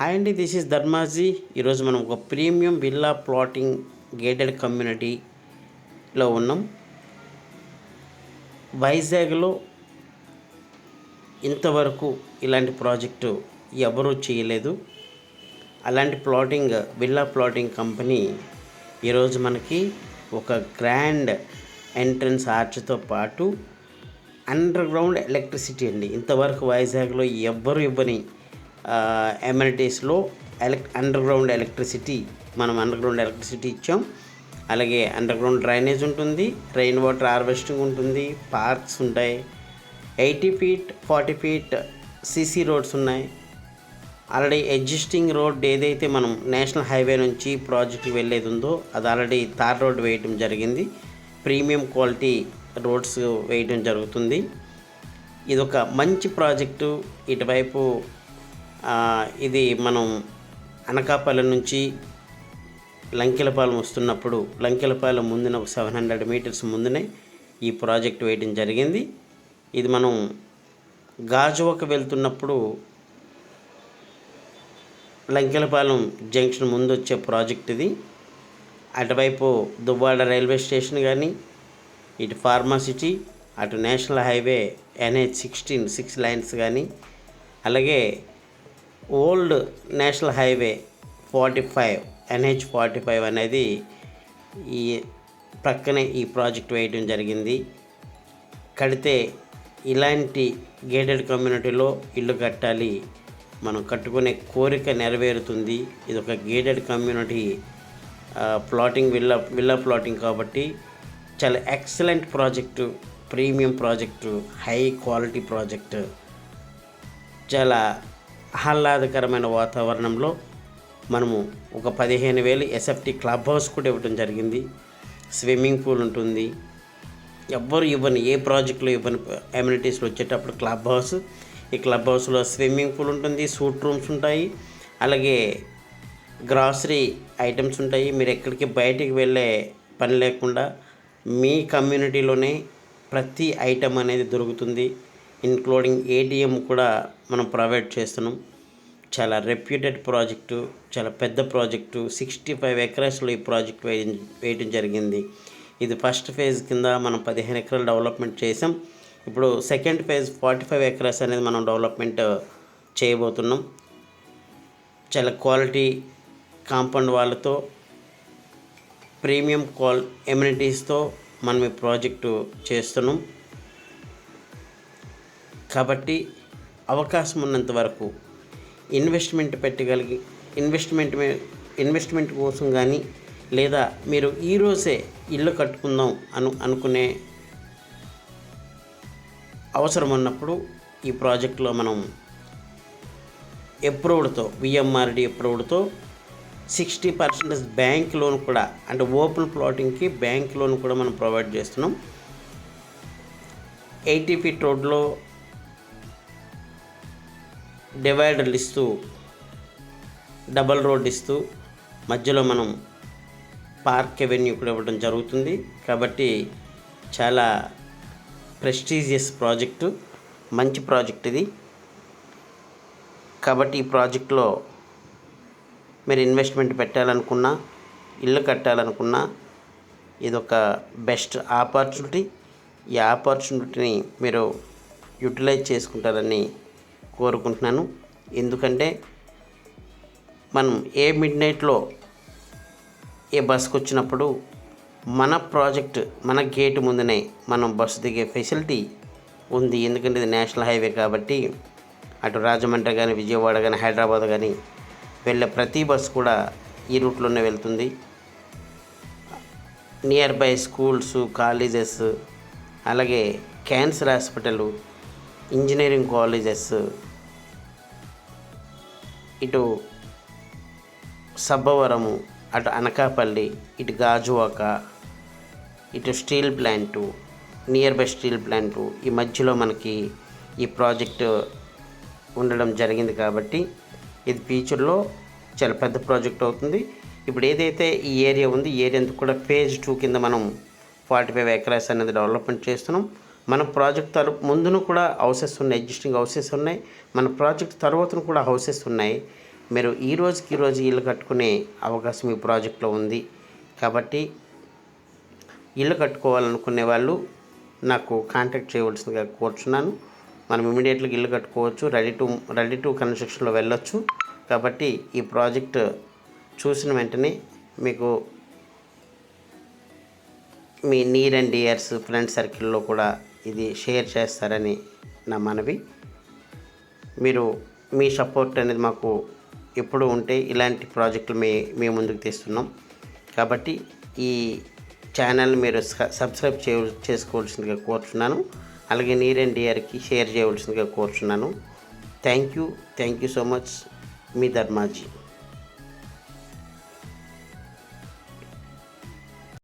Hi అండి, this is Dharmaji. ఈరోజు మనం ఒక ప్రీమియం విల్లా ప్లాటింగ్ గేటెడ్ కమ్యూనిటీలో ఉన్నాం. వైజాగ్లో ఇంతవరకు ఇలాంటి ప్రాజెక్టు ఎవరూ చేయలేదు. అలాంటి విల్లా ప్లాటింగ్ కంపెనీ ఈరోజు మనకి ఒక గ్రాండ్ ఎంట్రన్స్ ఆర్చ్తో పాటు అండర్ గ్రౌండ్ ఎలక్ట్రిసిటీ అండి. ఇంతవరకు వైజాగ్లో ఎవ్వరు ఇవ్వని ఎమ్యూనిటీస్లో అండర్ గ్రౌండ్ ఎలక్ట్రిసిటీ ఇచ్చాం. అలాగే అండర్ గ్రౌండ్ డ్రైనేజ్ ఉంటుంది, రెయిన్ వాటర్ హార్వెస్టింగ్ ఉంటుంది, పార్క్స్ ఉంటాయి, 80 feet 40 feet సీసీ రోడ్స్ ఉన్నాయి. ఆల్రెడీ ఎగ్జిస్టింగ్ రోడ్ ఏదైతే మనం నేషనల్ హైవే నుంచి ప్రాజెక్ట్కి వెళ్ళేది ఉందో అది ఆల్రెడీ తార్ రోడ్ వేయటం జరిగింది. ప్రీమియం క్వాలిటీ రోడ్స్ వేయటం జరుగుతుంది. ఇది ఒక మంచి ప్రాజెక్టు. ఇటువైపు ఇది మనం అనకాపల్లి నుంచి లంకెలపాలెం వస్తున్నప్పుడు లంకెలపాలెం ముందున ఒక 700 meters ముందునే ఈ ప్రాజెక్ట్ వేయడం జరిగింది. ఇది మనం గాజువాక వెళ్తున్నప్పుడు లంకెలపాలెం జంక్షన్ ముందు వచ్చే ప్రాజెక్ట్ ఇది. అటువైపు దువ్వాడ రైల్వే స్టేషన్ కానీ, ఇటు ఫార్మాసిటీ, అటు నేషనల్ హైవే NH16 6 lanes కానీ, అలాగే ఓల్డ్ నేషనల్ హైవే 45 NH45 అనేది ఈ ప్రక్కనే ఈ ప్రాజెక్ట్ వేయడం జరిగింది. కడితే ఇలాంటి గేటెడ్ కమ్యూనిటీలో ఇల్లు కట్టాలి, మనం కట్టుకునే కోరిక నెరవేరుతుంది. ఇది ఒక గేటెడ్ కమ్యూనిటీ విల్లా ప్లాటింగ్ కాబట్టి చాలా excellent project, premium project, high quality project. చాలా ఆహ్లాదకరమైన వాతావరణంలో మనము ఒక 15,000 SFT క్లబ్ హౌస్ కూడా ఇవ్వడం జరిగింది. స్విమ్మింగ్ పూల్ ఉంటుంది. ఎవ్వరు ఇవ్వని ఏ ప్రాజెక్టులో ఇవ్వని ఎమ్యూనిటీస్లో వచ్చేటప్పుడు క్లబ్ హౌస్. ఈ క్లబ్ హౌస్లో స్విమ్మింగ్ పూల్ ఉంటుంది, సూట్ రూమ్స్ ఉంటాయి, అలాగే గ్రాసరీ ఐటమ్స్ ఉంటాయి. మీరు ఎక్కడికి బయటికి వెళ్ళే పని లేకుండా మీ కమ్యూనిటీలోనే ప్రతి ఐటమ్ అనేది దొరుకుతుంది. ఇన్క్లూడింగ్ ATM కూడా మనం ప్రొవైడ్ చేస్తున్నాం. చాలా రెప్యూటెడ్ ప్రాజెక్టు, చాలా పెద్ద ప్రాజెక్టు. 65 acresలో ఈ ప్రాజెక్ట్ వేయడం జరిగింది. ఇది ఫస్ట్ ఫేజ్ కింద మనం 15 acres డెవలప్మెంట్ చేసాం. ఇప్పుడు సెకండ్ ఫేజ్ 45 acres అనేది మనం డెవలప్మెంట్ చేయబోతున్నాం. చాలా క్వాలిటీ కాంపౌండ్ వాళ్ళతో, ప్రీమియం ఎమ్యూనిటీస్తో మనం ఈ ప్రాజెక్టు చేస్తున్నాం. కాబట్టి అవకాశం ఉన్నంత వరకు ఇన్వెస్ట్మెంట్ కోసం కానీ, లేదా మీరు ఈరోజే ఇల్లు కట్టుకుందాం అనుకునే అవసరం ఉన్నప్పుడు ఈ ప్రాజెక్టులో మనం VMRD అప్రూవ్డ్తో 60% బ్యాంక్ లోన్ కూడా, అంటే ఓపెన్ ప్లాటింగ్కి బ్యాంక్ లోన్ కూడా మనం ప్రొవైడ్ చేస్తున్నాం. 80 feet రోడ్లో డివైడర్లు ఇస్తూ, డబల్ రోడ్ ఇస్తూ, మధ్యలో మనం పార్క్ అవెన్యూ కూడా ఇవ్వడం జరుగుతుంది. కాబట్టి చాలా ప్రెస్టీజియస్ ప్రాజెక్టు, మంచి ప్రాజెక్ట్ ఇది. కాబట్టి ఈ ప్రాజెక్టులో మీరు ఇన్వెస్ట్మెంట్ పెట్టాలనుకున్నా, ఇల్లు కట్టాలనుకున్నా ఇదొక బెస్ట్ ఆపర్చునిటీ. ఈ ఆపర్చునిటీని మీరు యూటిలైజ్ చేసుకుంటారని కోరుకుంటున్నాను. ఎందుకంటే మనం ఏ మిడ్నైట్లో ఏ బస్కి వచ్చినప్పుడు మన ప్రాజెక్ట్ మన గేట్ ముందునే మనం బస్సు దిగే ఫెసిలిటీ ఉంది. ఎందుకంటే ఇది నేషనల్ హైవే కాబట్టి అటు రాజమండ్రి కానీ, విజయవాడ కానీ, హైదరాబాద్ కానీ వెళ్ళే ప్రతి బస్సు కూడా ఈ రూట్లోనే వెళ్తుంది. నియర్ బై స్కూల్స్, కాలేజెస్, అలాగే క్యాన్సర్ హాస్పిటల్, ఇంజనీరింగ్ కాలేజెస్, ఇటు సబ్బవరము, అటు అనకాపల్లి, ఇటు గాజువాక, ఇటు steel plant, near by steel plant, ఈ మధ్యలో మనకి ఈ ప్రాజెక్టు ఉండడం జరిగింది. కాబట్టి ఇది ఫ్యూచర్లో చాలా పెద్ద ప్రాజెక్ట్ అవుతుంది. ఇప్పుడు ఏదైతే ఈ ఏరియా ఉంది, ఈ ఏరియా అంతా కూడా phase 2 కింద మనం 45 acres అనేది డెవలప్మెంట్ చేస్తున్నాం. మన ప్రాజెక్ట్ ముందును కూడా హౌసెస్ ఉన్నాయి, ఎగ్జిస్టింగ్ హౌసెస్ ఉన్నాయి. మన ప్రాజెక్ట్ తర్వాతను కూడా హౌసెస్ ఉన్నాయి. మీరు ఈ రోజు ఇల్లు కట్టుకునే అవకాశం ఈ ప్రాజెక్ట్లో ఉంది. కాబట్టి ఇల్లు కట్టుకోవాలనుకునే వాళ్ళు నాకు కాంటాక్ట్ చేయవలసిందిగా కోరుచున్నాను. మనం ఇమీడియట్గా ఇల్లు కట్టుకోవచ్చు, రెడీ టు కన్స్ట్రక్షన్లో వెళ్ళొచ్చు. కాబట్టి ఈ ప్రాజెక్ట్ చూసిన వెంటనే మీకు మీ నియర్ అండ్ డియర్స్ ఫ్రెండ్ సర్కిల్లో కూడా ఇది షేర్ చేస్తారని నా మనవి. మీరు మీ సపోర్ట్ అనేది మాకు ఎప్పుడు ఉంటే ఇలాంటి ప్రాజెక్టులు మీ ముందుకు తీస్తున్నాం. కాబట్టి ఈ ఛానల్ మీరు సబ్స్క్రైబ్ చేసుకోవాల్సిందిగా కోరుచున్నాను. అలాగే నియర్ అండ్ డియర్కి షేర్ చేయవలసిందిగా కోరుచున్నాను. Thank you so much. Me Dharmaji.